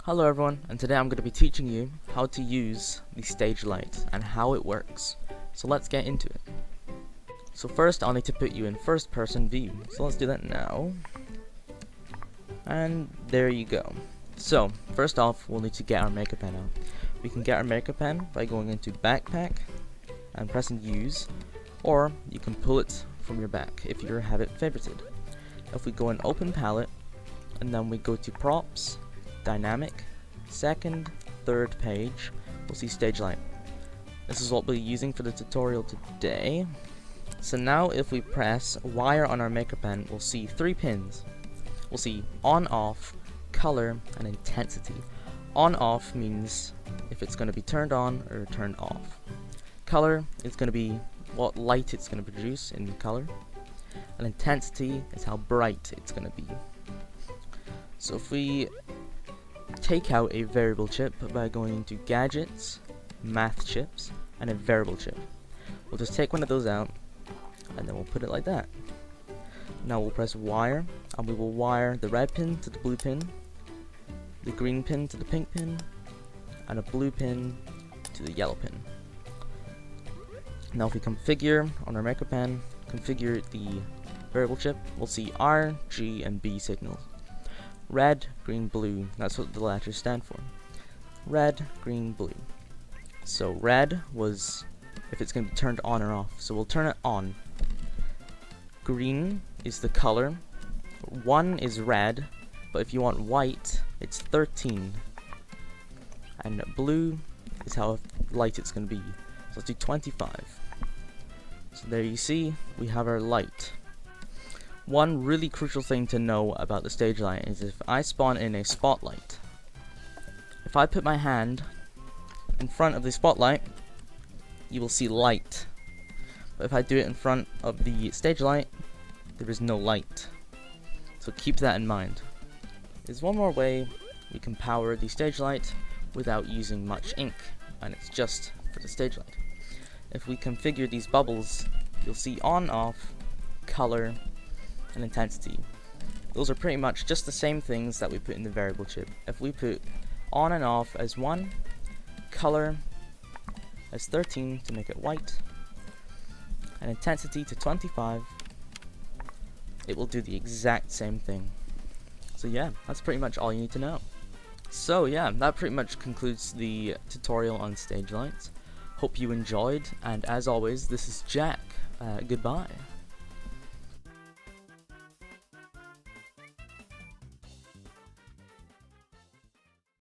Hello everyone, and today I'm going to be teaching you how to use the stage light and how it works. So let's get into it. So first I'll need to put you in first person view. So let's do that now. And there you go. So first off, we'll need to get our maker pen out. We can get our maker pen by going into backpack and pressing use, or you can pull it from your back if you have it favorited. If we go in open palette and then we go to props, dynamic, second, third page, we'll see stage light. This is what we'll be using for the tutorial today. So now if we press wire on our maker pen, we'll see 3 pins. We'll see on, off, color, and intensity. On, off means if it's going to be turned on or turned off. Color is going to be what light it's going to produce in color. And intensity is how bright it's going to be. So if we take out a variable chip by going into gadgets, math chips, and a variable chip, we'll just take one of those out and then we'll put it like that. Now we'll press wire and we will wire the red pin to the blue pin, the green pin to the pink pin, and a blue pin to the yellow pin. Now if we configure on our maker pen, configure the variable chip, we'll see R, G, and B signals. Red, green, blue, that's what the letters stand for. Red, green, blue. So red was if it's going to be turned on or off, so we'll turn it on. Green is the color. 1 is red, but if you want white, it's 13. And blue is how light it's going to be. So let's do 25. So there you see, we have our light. One really crucial thing to know about the stage light is if I spawn in a spotlight, if I put my hand in front of the spotlight, you will see light. But if I do it in front of the stage light, there is no light. So keep that in mind. There's one more way we can power the stage light without using much ink, and it's just for the stage light. If we configure these bubbles, you'll see on, off, color, and intensity. Those are pretty much just the same things that we put in the variable chip. If we put on and off as 1, color as 13 to make it white, and intensity to 25, it will do the exact same thing. So yeah, that's pretty much all you need to know. So yeah, that pretty much concludes the tutorial on stage lights. Hope you enjoyed, and as always, this is Jack. Goodbye.